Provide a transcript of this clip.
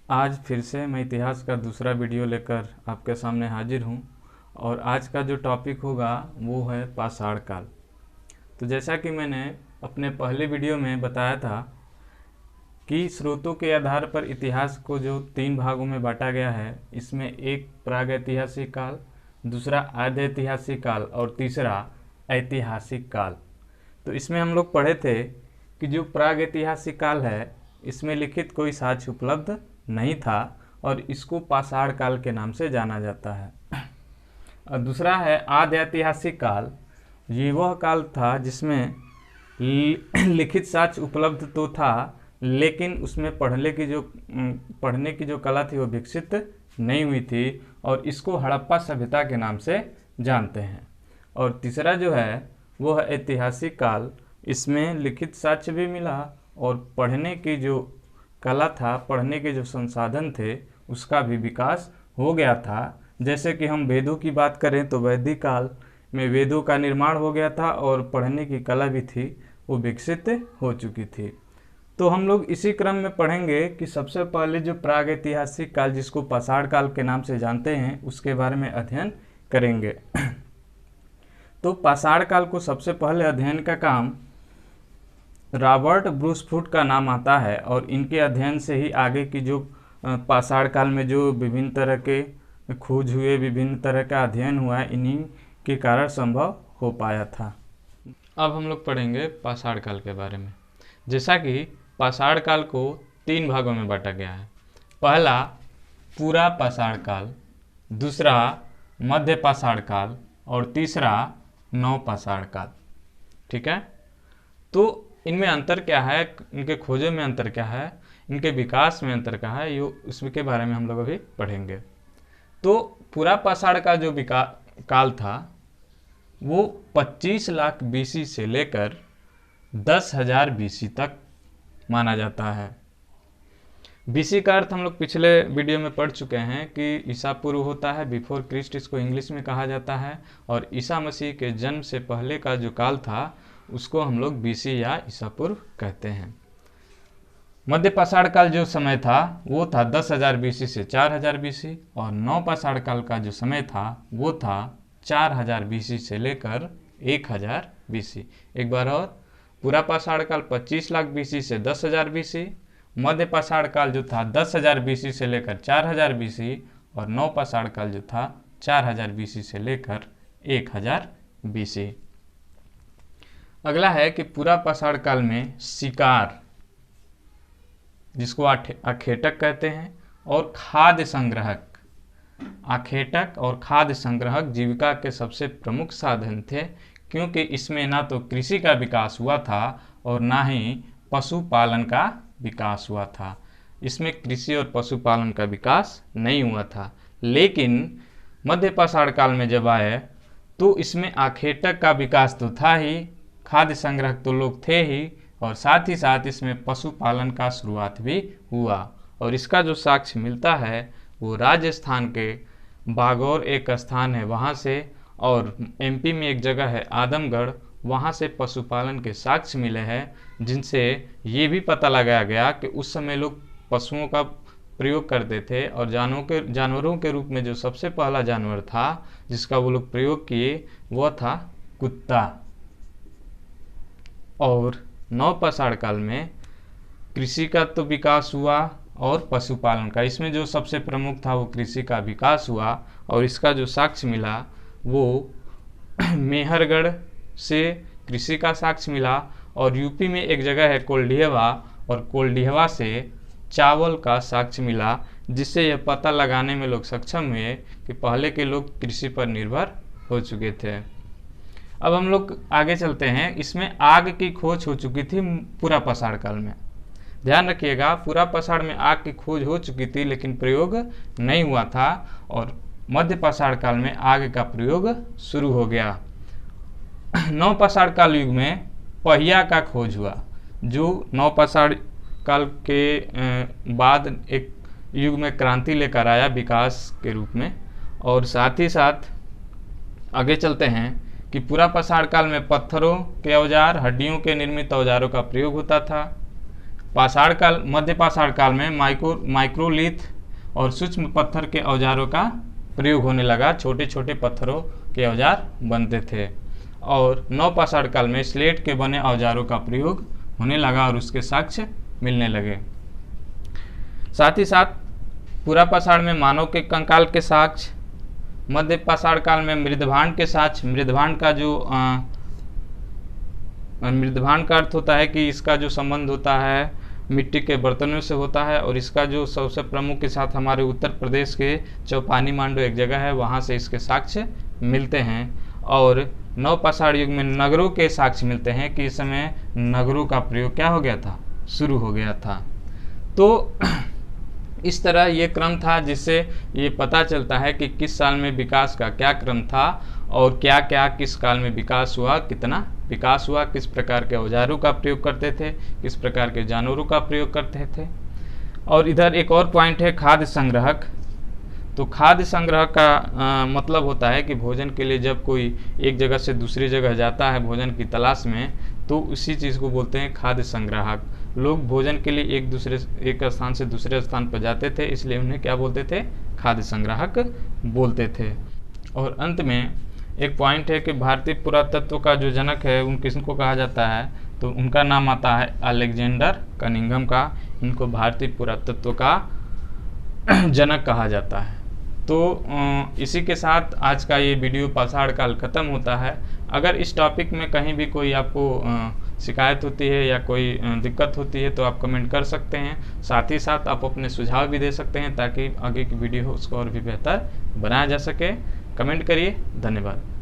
आज फिर से मैं इतिहास का दूसरा वीडियो लेकर आपके सामने हाजिर हूँ और आज का जो टॉपिक होगा वो है पाषाण काल। तो जैसा कि मैंने अपने पहले वीडियो में बताया था कि स्रोतों के आधार पर इतिहास को जो 3 भागों में बांटा गया है, इसमें एक प्रागैतिहासिक काल, दूसरा आद्य ऐतिहासिक काल और तीसरा ऐतिहासिक काल। तो इसमें हम लोग पढ़े थे कि जो प्रागैतिहासिक काल है इसमें लिखित कोई साक्ष्य उपलब्ध नहीं था और इसको पाषाण काल के नाम से जाना जाता है। और दूसरा है आद्य ऐतिहासिक काल। ये वह काल था जिसमें लिखित साक्ष्य उपलब्ध तो था, लेकिन उसमें पढ़ने की जो कला थी वो विकसित नहीं हुई थी और इसको हड़प्पा सभ्यता के नाम से जानते हैं। और तीसरा जो है वो है ऐतिहासिक काल। इसमें लिखित साक्ष्य भी मिला और पढ़ने की जो कला था, पढ़ने के जो संसाधन थे, उसका भी विकास हो गया था। जैसे कि हम वेदों की बात करें तो वैदिक काल में वेदों का निर्माण हो गया था और पढ़ने की कला भी थी, वो विकसित हो चुकी थी। तो हम लोग इसी क्रम में पढ़ेंगे कि सबसे पहले जो प्रागैतिहासिक काल, जिसको पाषाण काल के नाम से जानते हैं, उसके बारे में अध्ययन करेंगे। तो पाषाण काल को सबसे पहले अध्ययन का काम रॉबर्ट ब्रूसफुट का नाम आता है और इनके अध्ययन से ही आगे की जो पाषाण काल में जो विभिन्न तरह के खोज हुए, विभिन्न तरह का अध्ययन हुआ है, इन्हीं के कारण संभव हो पाया था। अब हम लोग पढ़ेंगे पाषाण काल के बारे में। जैसा कि पाषाण काल को 3 भागों में बांटा गया है। पहला पूरा पाषाण काल, दूसरा मध्य पाषाण काल और तीसरा नव पाषाण काल। ठीक है, तो इनमें अंतर क्या है, इनके खोजों में अंतर क्या है, इनके विकास में अंतर क्या है, ये इसके बारे में हम लोग अभी पढ़ेंगे। तो पूरा पाषाण का जो काल था वो 25 लाख बीसी से लेकर 10,000 बीसी तक माना जाता है। बीसी का अर्थ हम लोग पिछले वीडियो में पढ़ चुके हैं कि ईसा पूर्व होता है, बिफोर क्रिस्ट इसको इंग्लिश में कहा जाता है, और ईसा मसीह के जन्म से पहले का जो काल था उसको हम लोग बीसी या ईसा पूर्व कहते हैं। मध्य पाषाण काल जो समय था वो था 10,000 बीसी से 4,000 बीसी, और नव पाषाण काल का जो समय था वो था 4,000 बीसी से लेकर 1,000 बीसी। एक बार और, पूरा पाषाण काल 25 लाख बीसी से 10,000 बीसी, मध्य पाषाण काल जो था 10,000 बीसी से लेकर 4,000 बीसी, और नव पाषाण काल जो था 4,000 बीसी से लेकर 1,000 बीसी। अगला है कि पूरा पाषाण काल में शिकार, जिसको आखेटक कहते हैं, और खाद्य संग्रहक, आखेटक और खाद्य संग्रहक जीविका के सबसे प्रमुख साधन थे, क्योंकि इसमें ना तो कृषि का विकास हुआ था और ना ही पशुपालन का विकास हुआ था। इसमें कृषि और पशुपालन का विकास नहीं हुआ था। लेकिन मध्य पाषाण काल में जब आए तो इसमें आखेटक का विकास तो था ही, खाद्य संग्रहक तो लोग थे ही, और साथ ही साथ इसमें पशुपालन का शुरुआत भी हुआ। और इसका जो साक्ष्य मिलता है वो राजस्थान के बागौर एक स्थान है वहाँ से, और एमपी में एक जगह है आदमगढ़, वहाँ से पशुपालन के साक्ष्य मिले हैं, जिनसे ये भी पता लगाया गया कि उस समय लोग पशुओं का प्रयोग करते थे, और जानवरों के रूप में जो सबसे पहला जानवर था जिसका वो लोग प्रयोग किए वह था कुत्ता। और नव पाषाण काल में कृषि का तो विकास हुआ और पशुपालन का, इसमें जो सबसे प्रमुख था वो कृषि का विकास हुआ, और इसका जो साक्ष्य मिला वो मेहरगढ़ से कृषि का साक्ष्य मिला, और यूपी में एक जगह है कोल्डिहवा, और कोल्डिहवा से चावल का साक्ष्य मिला, जिससे यह पता लगाने में लोग सक्षम हुए कि पहले के लोग कृषि पर निर्भर हो चुके थे। अब हम लोग आगे चलते हैं। इसमें आग की खोज हो चुकी थी पूरा पाषाण काल में। ध्यान रखिएगा, पूरा पाषाण में आग की खोज हो चुकी थी लेकिन प्रयोग नहीं हुआ था, और मध्य पाषाण काल में आग का प्रयोग शुरू हो गया। नव पाषाण काल युग में पहिया का खोज हुआ, जो नव पाषाण काल के बाद एक युग में क्रांति लेकर आया विकास के रूप में। और साथ ही साथ आगे चलते हैं कि पूरा पाषाण काल में पत्थरों के औजार, हड्डियों के निर्मित औजारों का प्रयोग होता था। पाषाण काल, मध्य पाषाण काल में माइक्रोलिथ और सूक्ष्म पत्थर के औजारों का प्रयोग होने लगा। छोटे छोटे पत्थरों के औजार बनते थे। और नवपाषाण काल में स्लेट के बने औजारों का प्रयोग होने लगा और उसके साक्ष्य मिलने लगे। साथ ही साथ पुरापाषाण में मानव के कंकाल के साक्ष्य, मध्य पाषाण काल में मृदभांड के साक्ष्य। मृदभांड का जो मृदभांड का अर्थ होता है कि इसका जो संबंध होता है मिट्टी के बर्तनों से होता है, और इसका जो सबसे प्रमुख के साथ हमारे उत्तर प्रदेश के चौपानी मांडो एक जगह है, वहाँ से इसके साक्ष्य मिलते हैं। और नवपाषाण युग में नगरों के साक्ष्य मिलते हैं कि इस समय नगरों का प्रयोग क्या हो गया था, शुरू हो गया था। तो इस तरह ये क्रम था जिससे ये पता चलता है कि किस साल में विकास का क्या क्रम था और क्या क्या किस काल में विकास हुआ, कितना विकास हुआ, किस प्रकार के औजारों का प्रयोग करते थे, किस प्रकार के जानवरों का प्रयोग करते थे। और इधर एक और पॉइंट है खाद्य संग्रहक। तो खाद्य संग्रह का मतलब होता है कि भोजन के लिए जब कोई एक जगह से दूसरी जगह जाता है भोजन की तलाश में, तो उसी चीज़ को बोलते हैं खाद्य संग्राहक। लोग भोजन के लिए एक स्थान से दूसरे स्थान पर जाते थे, इसलिए उन्हें क्या बोलते थे, खाद्य संग्राहक बोलते थे। और अंत में एक पॉइंट है कि भारतीय पुरातत्व का जो जनक है उन किसको कहा जाता है, तो उनका नाम आता है अलेक्जेंडर कनिंघम का। इनको भारतीय पुरातत्व का जनक कहा जाता है। तो इसी के साथ आज का ये वीडियो पाषाण काल खत्म होता है। अगर इस टॉपिक में कहीं भी कोई आपको शिकायत होती है या कोई दिक्कत होती है तो आप कमेंट कर सकते हैं। साथ ही साथ आप अपने सुझाव भी दे सकते हैं ताकि आगे की वीडियो उसको और भी बेहतर बनाया जा सके। कमेंट करिए। धन्यवाद।